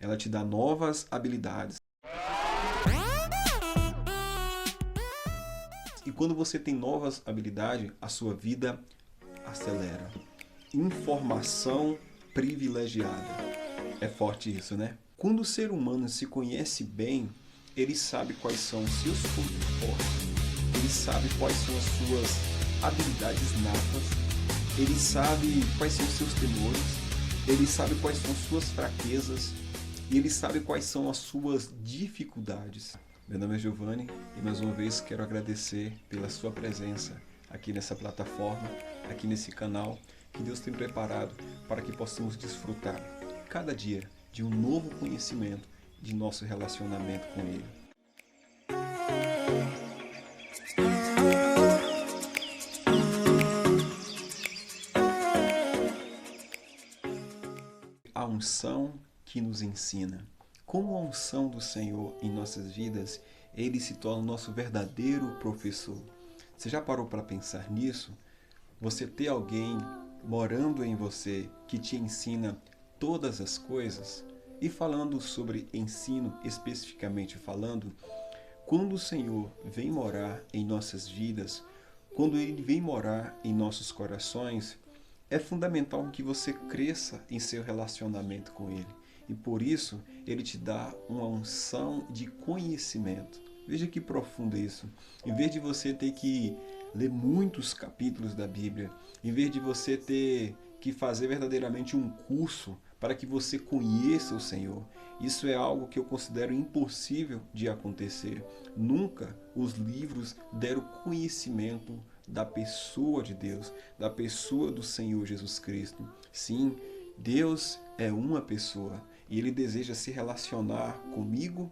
ela te dá novas habilidades. E quando você tem novas habilidades, a sua vida acelera. Informação privilegiada. É forte isso, né? Quando o ser humano se conhece bem, ele sabe quais são os seus pontos fortes. Ele sabe quais são as suas habilidades natas. Ele sabe quais são os seus temores. Ele sabe quais são as suas fraquezas. E ele sabe quais são as suas dificuldades. Meu nome é Giovanni e mais uma vez quero agradecer pela sua presença aqui nessa plataforma, aqui nesse canal que Deus tem preparado para que possamos desfrutar cada dia de um novo conhecimento de nosso relacionamento com Ele. A unção que nos ensina. Como a unção do Senhor em nossas vidas, Ele se torna o nosso verdadeiro professor. Você já parou para pensar nisso? Você ter alguém morando em você que te ensina todas as coisas? E falando sobre ensino, especificamente falando, quando o Senhor vem morar em nossas vidas, quando Ele vem morar em nossos corações, é fundamental que você cresça em seu relacionamento com Ele. E por isso, Ele te dá uma unção de conhecimento. Veja que profundo isso. Em vez de você ter que ler muitos capítulos da Bíblia, em vez de você ter que fazer verdadeiramente um curso para que você conheça o Senhor, isso é algo que eu considero impossível de acontecer. Nunca os livros deram conhecimento da pessoa de Deus, da pessoa do Senhor Jesus Cristo. Sim, Deus é uma pessoa e Ele deseja se relacionar comigo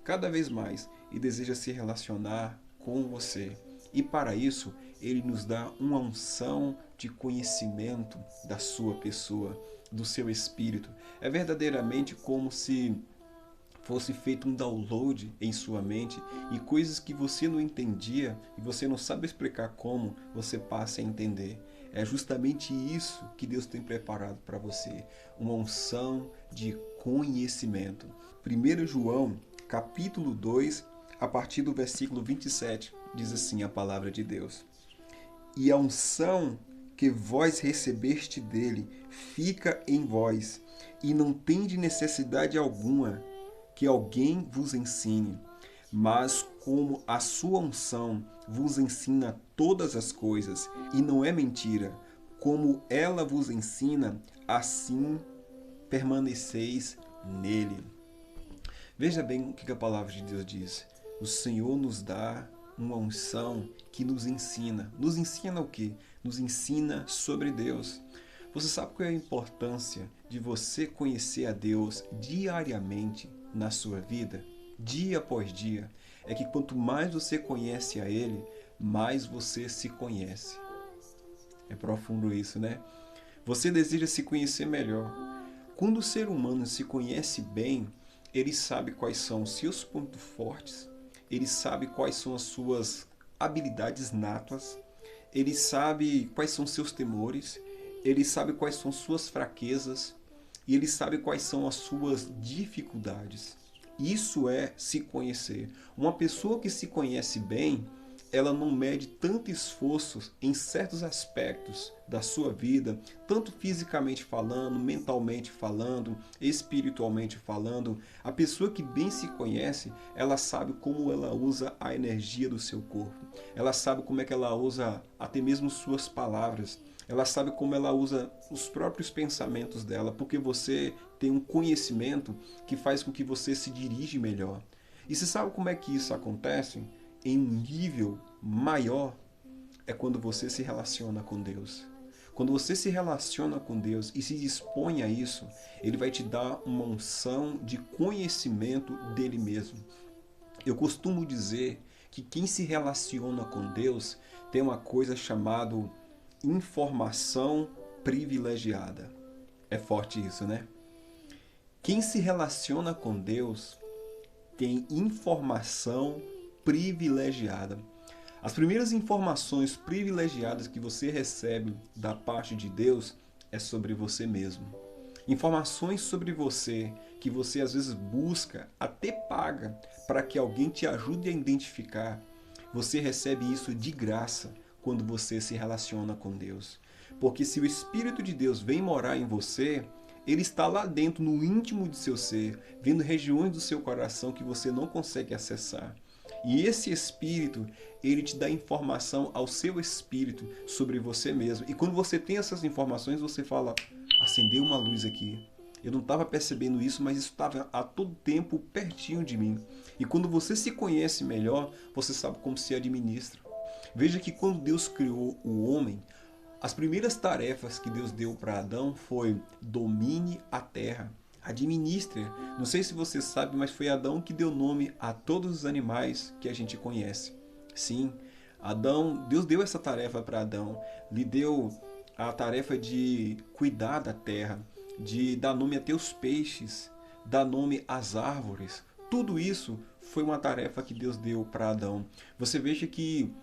cada vez mais e deseja se relacionar com você. E para isso, Ele nos dá uma unção de conhecimento da sua pessoa, do seu espírito. É verdadeiramente como se fosse feito um download em sua mente e coisas que você não entendia e você não sabe explicar como, você passa a entender. É justamente isso que Deus tem preparado para você, uma unção de conhecimento. 1 João, capítulo 2, a partir do versículo 27, diz assim a palavra de Deus. E a unção que vós recebeste dele fica em vós, e não tendes necessidade alguma que alguém vos ensine, mas como a sua unção vos ensina todas as coisas, e não é mentira, como ela vos ensina, assim permaneceis nele. Veja bem o que a palavra de Deus diz. O Senhor nos dá uma unção que nos ensina. Nos ensina o quê? Nos ensina sobre Deus. Você sabe qual é a importância de você conhecer a Deus diariamente na sua vida? Dia após dia. É que quanto mais você conhece a Ele, mais você se conhece. É profundo isso, né? Você deseja se conhecer melhor. Quando o ser humano se conhece bem, ele sabe quais são os seus pontos fortes, ele sabe quais são as suas habilidades natas, ele sabe quais são seus temores, ele sabe quais são suas fraquezas e ele sabe quais são as suas dificuldades. Isso é se conhecer. Uma pessoa que se conhece bem, ela não mede tanto esforço em certos aspectos da sua vida, tanto fisicamente falando, mentalmente falando, espiritualmente falando. A pessoa que bem se conhece, ela sabe como ela usa a energia do seu corpo. Ela sabe como é que ela usa até mesmo suas palavras. Ela sabe como ela usa os próprios pensamentos dela, porque você tem um conhecimento que faz com que você se dirija melhor. E você sabe como é que isso acontece? Em um nível maior é quando você se relaciona com Deus. Quando você se relaciona com Deus e se dispõe a isso, Ele vai te dar uma unção de conhecimento dele mesmo. Eu costumo dizer que quem se relaciona com Deus tem uma coisa chamada informação privilegiada. É forte isso, né? Quem se relaciona com Deus tem informação privilegiada. As primeiras informações privilegiadas que você recebe da parte de Deus é sobre você mesmo. Informações sobre você que você às vezes busca, até paga, para que alguém te ajude a identificar, você recebe isso de graça quando você se relaciona com Deus. Porque se o Espírito de Deus vem morar em você, ele está lá dentro, no íntimo de seu ser, vendo regiões do seu coração que você não consegue acessar. E esse Espírito, ele te dá informação ao seu espírito sobre você mesmo. E quando você tem essas informações, você fala, acendeu uma luz aqui. Eu não estava percebendo isso, mas isso estava a todo tempo pertinho de mim. E quando você se conhece melhor, você sabe como se administra. Veja que quando Deus criou o homem, as primeiras tarefas que Deus deu para Adão foi domine a terra, administre. Não sei se você sabe, mas foi Adão que deu nome a todos os animais que a gente conhece. Sim, Deus deu essa tarefa para Adão, lhe deu a tarefa de cuidar da terra, de dar nome a teus peixes, dar nome às árvores. Tudo isso foi uma tarefa que Deus deu para Adão. Você veja que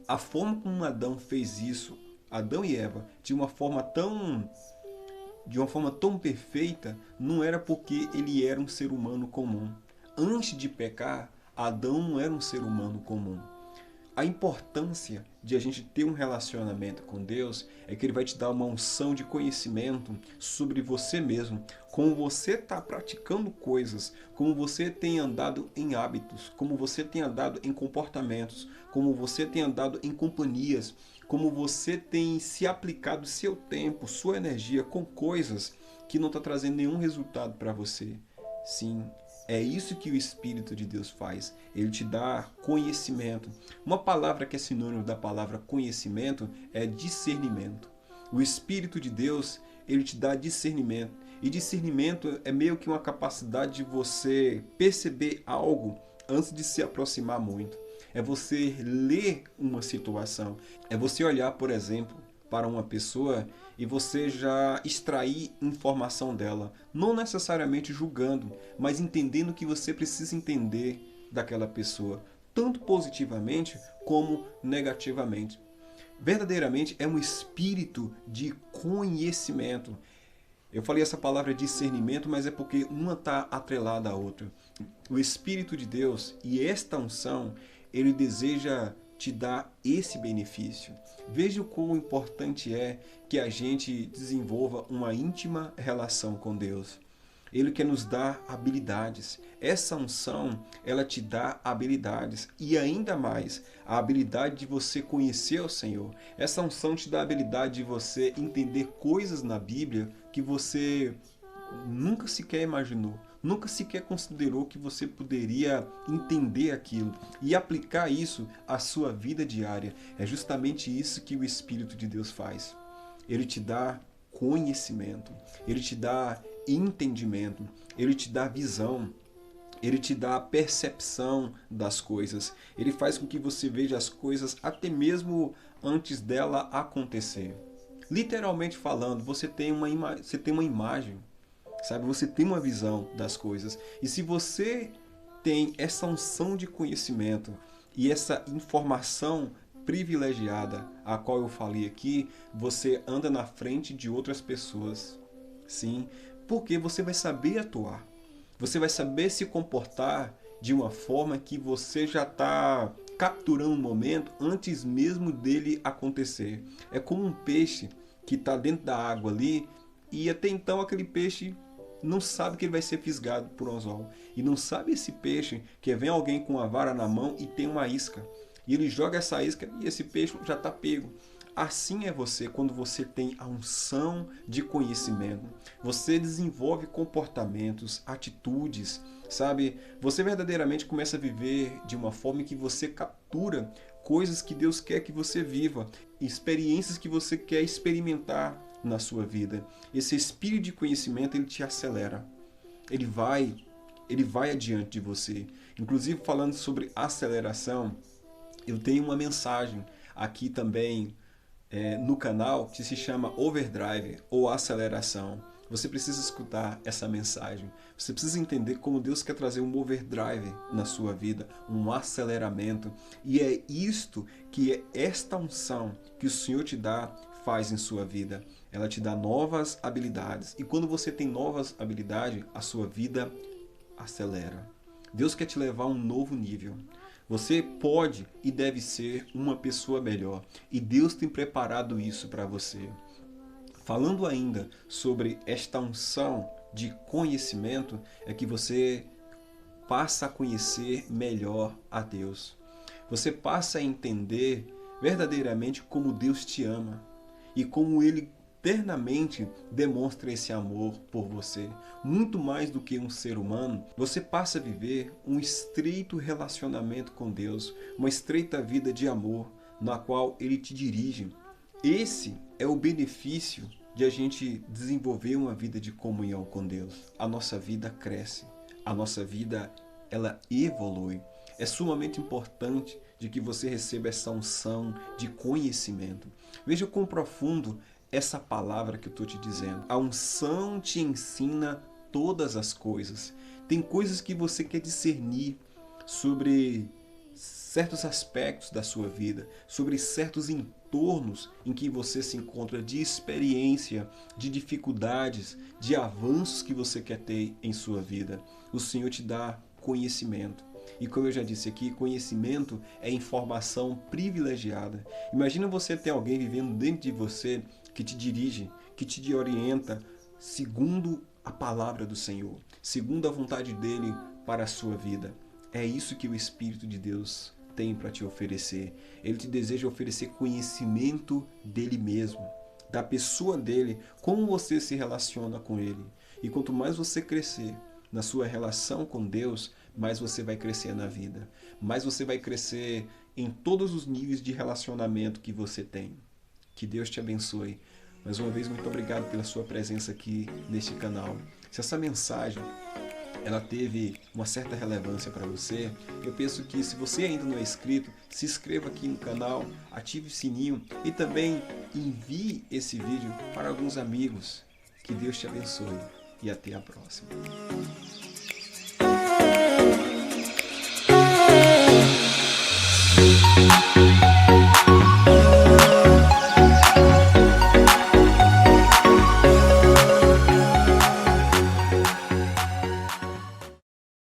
a forma como Adão fez isso, Adão e Eva, de uma forma tão perfeita, não era porque ele era um ser humano comum. Antes de pecar, Adão não era um ser humano comum. A importância de a gente ter um relacionamento com Deus é que Ele vai te dar uma unção de conhecimento sobre você mesmo, como você está praticando coisas, como você tem andado em hábitos, como você tem andado em comportamentos, como você tem andado em companhias, como você tem se aplicado seu tempo, sua energia com coisas que não estão trazendo nenhum resultado para você. Sim, é isso que o Espírito de Deus faz. Ele te dá conhecimento. Uma palavra que é sinônimo da palavra conhecimento é discernimento. O Espírito de Deus, ele te dá discernimento. E discernimento é meio que uma capacidade de você perceber algo antes de se aproximar muito. É você ler uma situação. É você olhar, por exemplo, para uma pessoa e você já extrair informação dela, não necessariamente julgando, mas entendendo o que você precisa entender daquela pessoa, tanto positivamente como negativamente. Verdadeiramente é um espírito de conhecimento. Eu falei essa palavra discernimento, mas é porque uma está atrelada à outra. O Espírito de Deus e esta unção, ele deseja te dá esse benefício. Veja o quão importante é que a gente desenvolva uma íntima relação com Deus. Ele quer nos dar habilidades. Essa unção, ela te dá habilidades e ainda mais, a habilidade de você conhecer o Senhor. Essa unção te dá a habilidade de você entender coisas na Bíblia que você nunca sequer imaginou. Nunca sequer considerou que você poderia entender aquilo e aplicar isso à sua vida diária. É justamente isso que o Espírito de Deus faz. Ele te dá conhecimento, ele te dá entendimento, ele te dá visão, ele te dá percepção das coisas. Ele faz com que você veja as coisas até mesmo antes dela acontecer. Literalmente falando, você tem uma imagem. Sabe, você tem uma visão das coisas. E se você tem essa unção de conhecimento e essa informação privilegiada, a qual eu falei aqui, você anda na frente de outras pessoas. Sim, porque você vai saber atuar. Você vai saber se comportar de uma forma que você já está capturando o momento antes mesmo dele acontecer. É como um peixe que está dentro da água ali e até então aquele peixe não sabe que ele vai ser fisgado por um anzol. E não sabe esse peixe que vem alguém com uma vara na mão e tem uma isca. E ele joga essa isca e esse peixe já está pego. Assim é você quando você tem a unção de conhecimento. Você desenvolve comportamentos, atitudes, sabe? Você verdadeiramente começa a viver de uma forma em que você captura coisas que Deus quer que você viva, experiências que você quer experimentar na sua vida. Esse espírito de conhecimento, ele te acelera. Ele vai adiante de você. Inclusive, falando sobre aceleração, eu tenho uma mensagem aqui também no canal que se chama Overdrive ou Aceleração. Você precisa escutar essa mensagem. Você precisa entender como Deus quer trazer um overdrive na sua vida, um aceleramento. E é isto que é esta unção que o Senhor te dá, faz em sua vida? Ela te dá novas habilidades. E quando você tem novas habilidades, a sua vida acelera. Deus quer te levar a um novo nível. Você pode e deve ser uma pessoa melhor. E Deus tem preparado isso para você. Falando ainda sobre esta unção de conhecimento, é que você passa a conhecer melhor a Deus. Você passa a entender verdadeiramente como Deus te ama e como Ele eternamente demonstra esse amor por você. Muito mais do que um ser humano, você passa a viver um estreito relacionamento com Deus, uma estreita vida de amor na qual Ele te dirige. Esse é o benefício de a gente desenvolver uma vida de comunhão com Deus. A nossa vida cresce, a nossa vida ela evolui. É sumamente importante de que você receba essa unção de conhecimento. Veja quão profundo essa palavra que eu estou te dizendo. A unção te ensina todas as coisas. Tem coisas que você quer discernir sobre certos aspectos da sua vida, sobre certos entornos em que você se encontra, de experiência, de dificuldades, de avanços que você quer ter em sua vida. O Senhor te dá conhecimento. E como eu já disse aqui, conhecimento é informação privilegiada. Imagina você ter alguém vivendo dentro de você que te dirige, que te orienta segundo a palavra do Senhor, segundo a vontade dele para a sua vida. É isso que o Espírito de Deus tem para te oferecer. Ele te deseja oferecer conhecimento dele mesmo, da pessoa dele, como você se relaciona com ele. E quanto mais você crescer na sua relação com Deus, mais você vai crescer na vida, mais você vai crescer em todos os níveis de relacionamento que você tem. Que Deus te abençoe. Mais uma vez, muito obrigado pela sua presença aqui neste canal. Se essa mensagem ela teve uma certa relevância para você, eu penso que se você ainda não é inscrito, se inscreva aqui no canal, ative o sininho e também envie esse vídeo para alguns amigos. Que Deus te abençoe e até a próxima.